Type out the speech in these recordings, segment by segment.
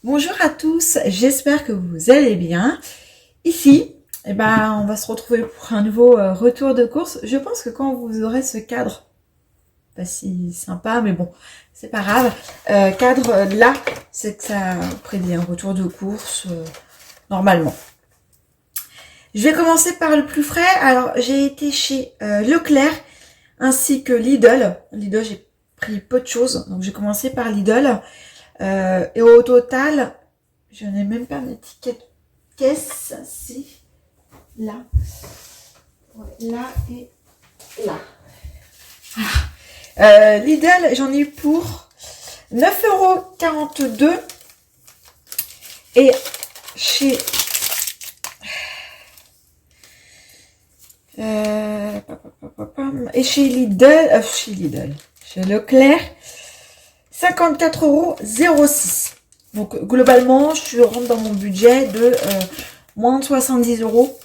Bonjour à tous, j'espère que vous allez bien. Ici, on va se retrouver pour un nouveau retour de course. Je pense que quand vous aurez ce cadre, pas si sympa, mais bon, c'est pas grave, cadre là, c'est que ça prédit un retour de course normalement. Je vais commencer par le plus frais. Alors, j'ai été chez Leclerc ainsi que Lidl. Lidl, j'ai pris peu de choses, donc j'ai commencé par Lidl. Et au total, je n'ai même pas mes tickets de caisse. Si, là. Ouais, là et là. Lidl, j'en ai eu pour 9,42 €. Et chez... et chez Lidl, chez Leclerc, 54,06 €. Donc globalement, je rentre dans mon budget de moins de 70 €.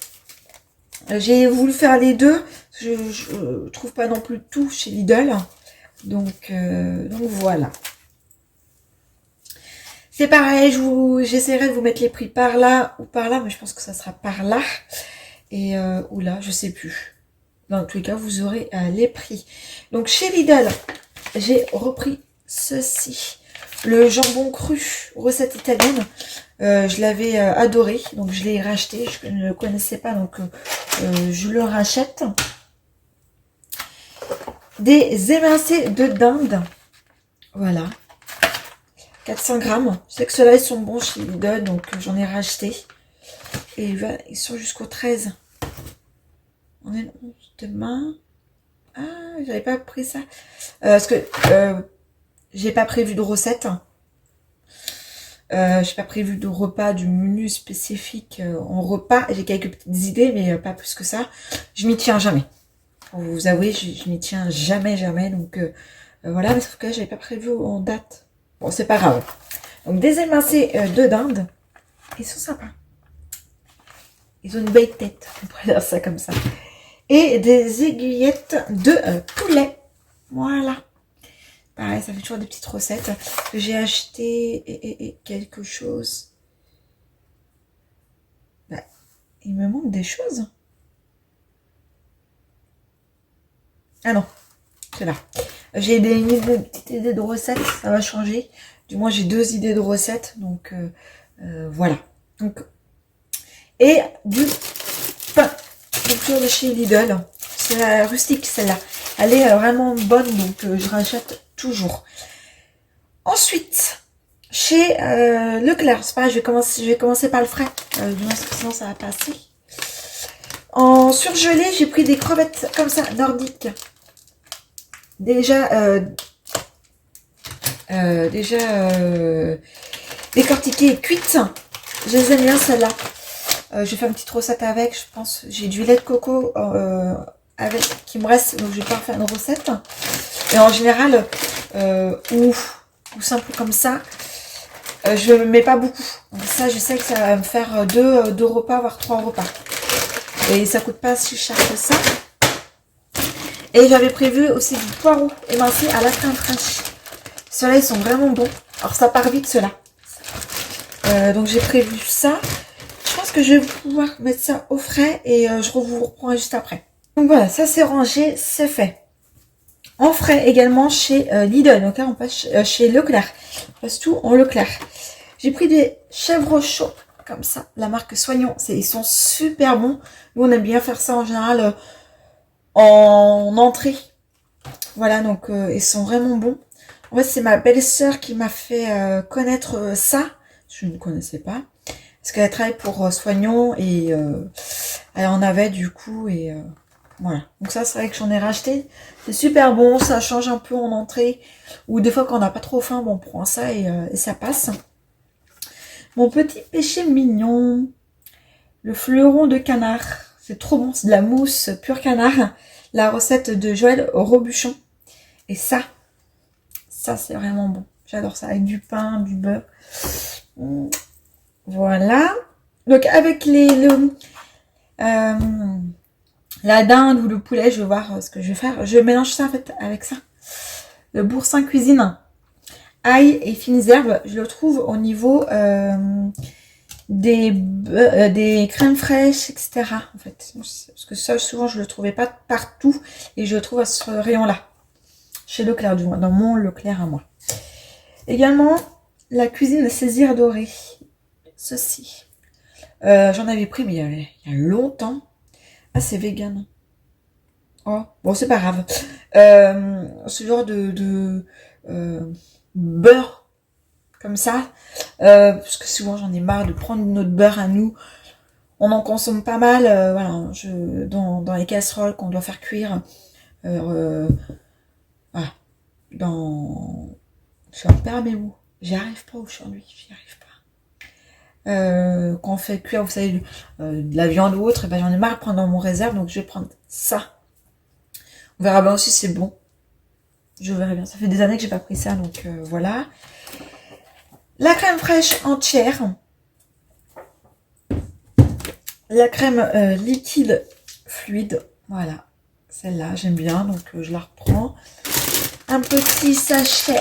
J'ai voulu faire les deux. Je trouve pas non plus tout chez Lidl. Donc voilà. C'est pareil, j'essaierai de vous mettre les prix par là ou par là, mais je pense que ça sera par là. Et ou là, je sais plus. Dans tous les cas, vous aurez les prix. Donc chez Lidl, j'ai repris ceci. Le jambon cru, recette italienne. Je l'avais adoré, donc je l'ai racheté. Je ne le connaissais pas, donc je le rachète. Des émincés de dinde. Voilà. 400 grammes. Je sais que ceux-là, ils sont bons chez Lidl, donc j'en ai racheté. Et ils sont jusqu'au 13. On est demain. Ah, j'avais pas pris ça. Parce que j'ai pas prévu de recette. J'ai pas prévu de repas, du menu spécifique en repas. J'ai quelques petites idées, mais pas plus que ça. Je m'y tiens jamais. Pour vous avouer, je m'y tiens jamais. Donc voilà, mais sauf que j'avais pas prévu en date. Bon, c'est pas grave. Donc des émincés de dinde. Ils sont sympas. Ils ont une belle tête. On pourrait dire ça comme ça. Et des aiguillettes de poulet. Voilà. Pareil, ça fait toujours des petites recettes. J'ai acheté et quelque chose. Bah, il me manque des choses. Ah non, c'est là. J'ai une petite idée de recettes, ça va changer. Du moins, j'ai 2 idées de recettes, donc voilà. Donc, et du pain, toujours de chez Lidl. C'est la rustique, celle-là. Elle est vraiment bonne, donc je rachète toujours. Ensuite, chez Leclerc, c'est pareil, je vais commencer par le frais, du moins sinon ça va passer. En surgelé, j'ai pris des crevettes comme ça, nordiques. Déjà décortiquées et cuites. Je les aime bien celles-là. Je vais faire une petite recette avec, je pense. J'ai du lait de coco avec qui me reste, donc je vais pas faire une recette. Et en général, ou simple comme ça, je ne mets pas beaucoup. Donc ça, je sais que ça va me faire deux repas, voire 3 repas. Et ça coûte pas si cher que ça. Et j'avais prévu aussi du poireau émincé à la crème fraîche. Ceux-là, ils sont vraiment bons. Alors, ça part vite, ceux-là. Donc, j'ai prévu ça. Je pense que je vais pouvoir mettre ça au frais et je vous reprends juste après. Donc, voilà, ça c'est rangé, c'est fait. En frais également chez Lidl. Donc là, on passe chez Leclerc. On passe tout en Leclerc. J'ai pris des chèvres chauds, comme ça. La marque Soignon. Ils sont super bons. Nous, on aime bien faire ça en général en entrée. Voilà, donc ils sont vraiment bons. En fait, c'est ma belle-sœur qui m'a fait connaître ça. Je ne connaissais pas. Parce qu'elle travaille pour Soignon et elle en avait du coup. Et voilà. Donc ça, c'est vrai que j'en ai racheté. C'est super bon. Ça change un peu en entrée. Ou des fois, quand on n'a pas trop faim, bon, on prend ça et ça passe. Mon petit péché mignon. Le fleuron de canard. C'est trop bon. C'est de la mousse pure canard. La recette de Joël Robuchon. Et ça c'est vraiment bon. J'adore ça avec du pain, du beurre. Voilà. Donc avec la dinde ou le poulet, je vais voir ce que je vais faire. Je mélange ça en fait avec ça. Le boursin cuisine ail et fines herbes, je le trouve au niveau des crèmes fraîches, etc. En fait, parce que ça, souvent, je le trouvais pas partout et je le trouve à ce rayon-là, chez Leclerc, du moins, dans mon Leclerc à moi. Également, la cuisine César dorée. Ceci. J'en avais pris, mais il y a longtemps. Ah, c'est vegan. Oh, bon, c'est pas grave. Ce genre de beurre, comme ça. Parce que souvent, j'en ai marre de prendre notre beurre à nous. On en consomme pas mal, voilà, dans les casseroles qu'on doit faire cuire. Voilà, je perds mes mots. J'y arrive pas aujourd'hui, j'y arrive pas. Quand on fait cuire, vous savez, de la viande ou autre, et ben j'en ai marre de prendre dans mon réserve, donc je vais prendre ça. On verra bien aussi si c'est bon. Je verrai bien. Ça fait des années que j'ai pas pris ça, donc voilà. La crème fraîche entière. La crème liquide fluide. Voilà. Celle-là, j'aime bien, donc je la reprends. Un petit sachet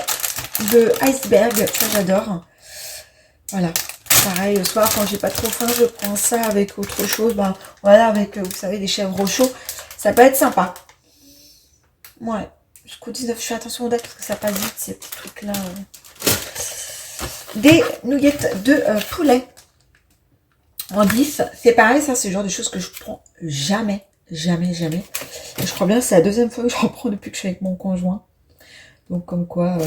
de iceberg, ça j'adore. Voilà. Pareil, le soir, quand j'ai pas trop faim, je prends ça avec autre chose. Ben, voilà, avec, vous savez, des chèvres chauds. Ça peut être sympa. Ouais. Jusqu'au 19, je fais attention aux dates parce que ça passe vite, ces petits trucs-là. Des nuggets de poulet en 10. C'est pareil, ça, c'est le genre de choses que je prends jamais. Jamais, jamais. Et je crois bien que c'est la deuxième fois que je reprends depuis que je suis avec mon conjoint. Donc, comme quoi,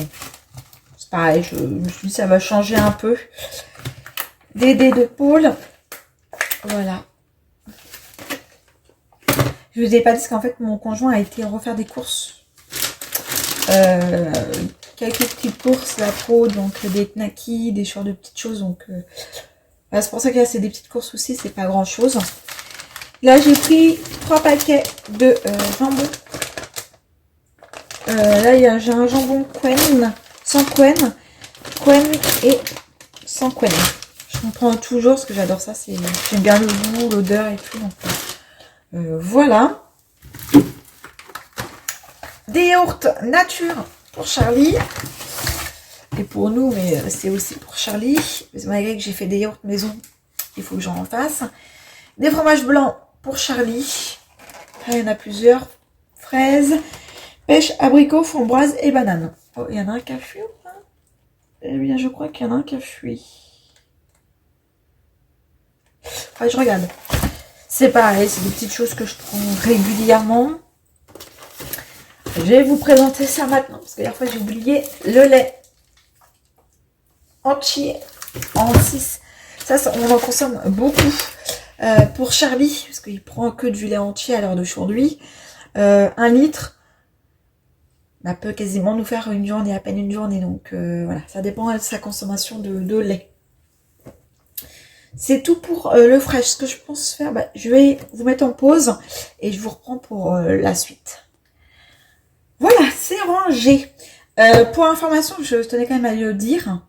c'est pareil, je me suis dit ça va changer un peu. Des dés de pôle. Voilà. Je vous ai pas dit qu'en fait, mon conjoint a été refaire des courses. Quelques petites courses, la pro, donc des knackis, des genres de petites choses. Donc, c'est pour ça que là, c'est des petites courses aussi, c'est pas grand chose. Là, j'ai pris 3 paquets de jambon. Là, j'ai un jambon Quen, sans Quen et sans Quen. Je me prends toujours parce que j'adore ça. J'aime bien le goût, l'odeur et tout. Donc, voilà. Des yaourts nature pour Charlie. Et pour nous, mais c'est aussi pour Charlie. Malgré que j'ai fait des yaourts maison, il faut que j'en fasse. Des fromages blancs pour Charlie. Là, il y en a plusieurs. Fraises, pêche, abricot, framboise et banane. Oh, il y en a un qui a fui ou pas? Eh bien, je crois qu'il y en a un qui a fui. Ouais, je regarde. C'est pareil, c'est des petites choses que je prends régulièrement. Je vais vous présenter ça maintenant, parce que la fois j'ai oublié le lait entier en 6. Ça, on en consomme beaucoup pour Charlie, parce qu'il prend que du lait entier à l'heure d'aujourd'hui. 1 litre peut quasiment nous faire une journée, à peine une journée. Donc voilà, ça dépend de sa consommation de lait. C'est tout pour le fresh. Ce que je pense faire, je vais vous mettre en pause et je vous reprends pour la suite. Voilà, c'est rangé. Pour information, je tenais quand même à le dire.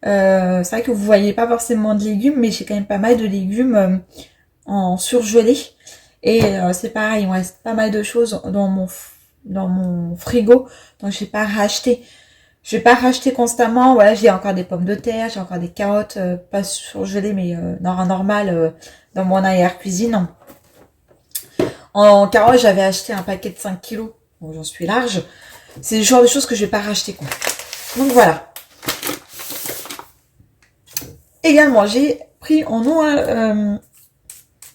C'est vrai que vous voyez pas forcément de légumes, mais j'ai quand même pas mal de légumes en surgelé. Et c'est pareil, il me reste pas mal de choses dans mon frigo, donc je vais pas racheter. Je vais pas racheter constamment. Voilà, j'ai encore des pommes de terre, j'ai encore des carottes, pas surgelées, mais normal dans mon arrière-cuisine. En carottes, j'avais acheté un paquet de 5 kilos. Bon, j'en suis large. C'est le genre de choses que je vais pas racheter, quoi. Donc voilà. Également, j'ai pris en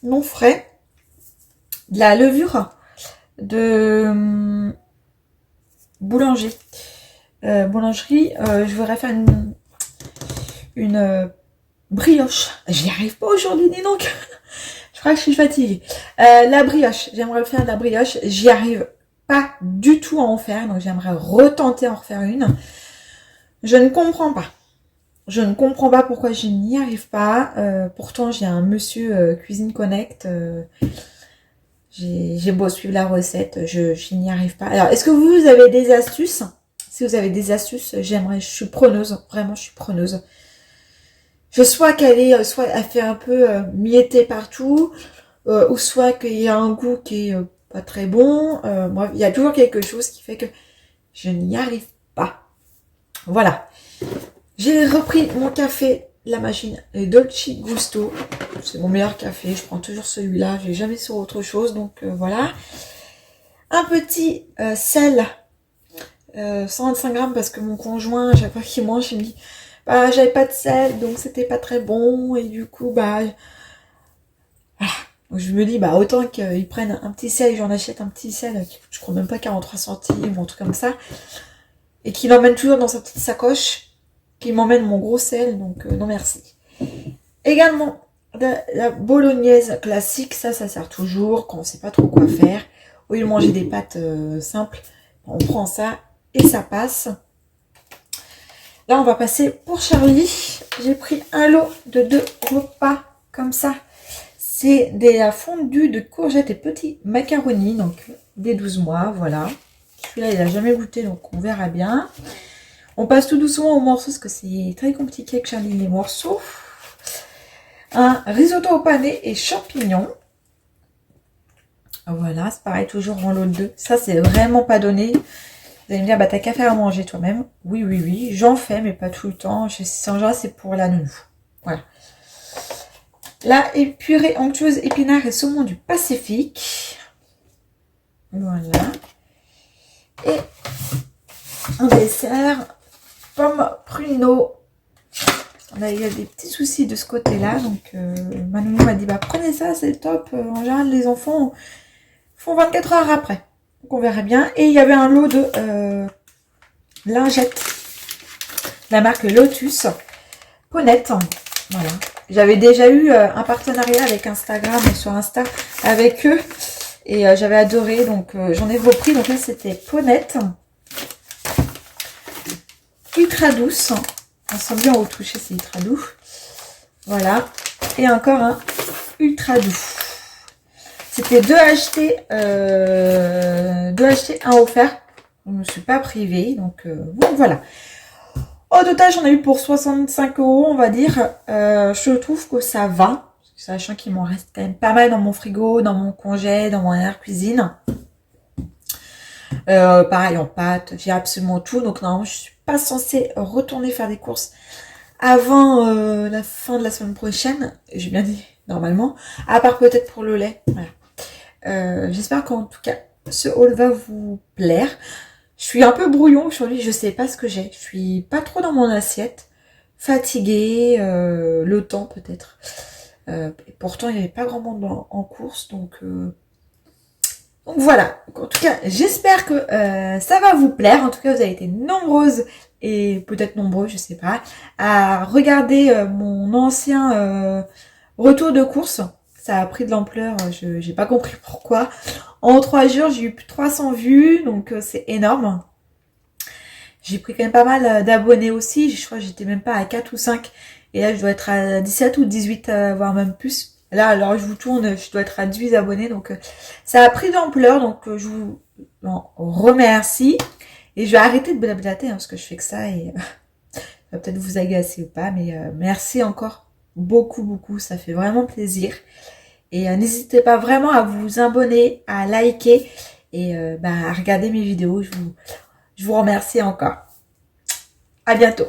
non frais de la levure de boulanger. Boulangerie, je voudrais faire une brioche. J'y arrive pas aujourd'hui, dis donc. Je crois que je suis fatiguée. La brioche, j'aimerais faire de la brioche. J'y arrive pas du tout à en faire, donc j'aimerais retenter à en refaire une. Je ne comprends pas. Je ne comprends pas pourquoi je n'y arrive pas. Pourtant, j'ai un monsieur Cuisine Connect. J'ai beau suivre la recette, je n'y arrive pas. Alors, est-ce que vous avez des astuces? Si vous avez des astuces, je suis preneuse. Vraiment, je suis preneuse. Je soit qu'elle est, soit elle fait un peu mietter partout, ou soit qu'il y a un goût qui est pas très bon. Bref, il y a toujours quelque chose qui fait que je n'y arrive pas. Voilà. J'ai repris mon café, la machine Dolce Gusto. C'est mon meilleur café, je prends toujours celui-là, je vais jamais sur autre chose, donc voilà. Un petit sel, 125 grammes, parce que mon conjoint, à chaque fois qu'il mange, il me dit bah j'avais pas de sel, donc c'était pas très bon, et du coup bah voilà. Donc, je me dis bah autant qu'ils prennent un petit sel, j'en achète un petit sel qui coûte je crois même pas 43 centimes ou un truc comme ça, et qu'il emmène toujours dans sa petite sacoche, qu'il m'emmène mon gros sel, donc non merci. Également la bolognaise classique, ça sert toujours quand on sait pas trop quoi faire. Au lieu de manger des pâtes simples, on prend ça et ça passe. Là, on va passer pour Charlie. J'ai pris un lot de 2 repas comme ça. C'est des fondus de courgettes et petits macaronis, donc des 12 mois, voilà. Celui-là, il n'a jamais goûté, donc on verra bien. On passe tout doucement aux morceaux, parce que c'est très compliqué avec Charlie, les morceaux. Un risotto au panais et champignons. Voilà, c'est pareil, toujours en lot de 2. Ça, c'est vraiment pas donné. Vous allez me dire, bah t'as qu'à faire à manger toi-même. Oui, oui, oui, j'en fais, mais pas tout le temps. Chez Sandra, c'est pour la nounou. Voilà. La purée onctueuse, épinards et saumon du Pacifique. Voilà. Et en dessert, pommes pruneaux. Il y a des petits soucis de ce côté-là. Donc, ma nounou m'a dit, bah prenez ça, c'est top. En général, les enfants font 24 heures après. Donc, on verra bien. Et il y avait un lot de lingettes. La marque Lotus. Ponette. Voilà. J'avais déjà eu un partenariat avec Instagram, sur Insta, avec eux. Et j'avais adoré. Donc, j'en ai repris. Donc là, c'était Ponette. Ultra douce. On sent bien au toucher, c'est ultra doux. Voilà. Et encore un ultra doux. C'était 2 achetés, 2 achetés, 1 offert. Je ne me suis pas privée. Donc, bon, voilà. Au total, j'en ai eu pour 65 €, on va dire. Je trouve que ça va. Sachant qu'il m'en reste quand même pas mal dans mon frigo, dans mon congé, dans mon air cuisine. Pareil en pâtes, j'ai absolument tout. Donc normalement, je suis pas censée retourner faire des courses avant la fin de la semaine prochaine. J'ai bien dit normalement. À part peut-être pour le lait. Voilà. J'espère qu'en tout cas, ce haul va vous plaire. Je suis un peu brouillon aujourd'hui, je sais pas ce que j'ai. Je suis pas trop dans mon assiette. Fatiguée, le temps peut-être. Et pourtant, il n'y avait pas grand monde en course, donc voilà. En tout cas, j'espère que ça va vous plaire. En tout cas, vous avez été nombreuses et peut-être nombreux, je sais pas, à regarder mon ancien retour de course. Ça a pris de l'ampleur, j'ai pas compris pourquoi. En 3 jours, j'ai eu plus de 300 vues, donc c'est énorme. J'ai pris quand même pas mal d'abonnés aussi. Je crois que j'étais même pas à 4 ou 5. Et là, je dois être à 17 ou 18, voire même plus. Là, alors je vous tourne, je dois être à 18 abonnés. Donc, ça a pris d'ampleur. Donc, je vous remercie. Et je vais arrêter de blablater, parce que je fais que ça. Et ça va peut-être vous agacer ou pas. Mais merci encore beaucoup, beaucoup. Ça fait vraiment plaisir. Et n'hésitez pas vraiment à vous abonner, à liker et à regarder mes vidéos. Je vous remercie encore. À bientôt.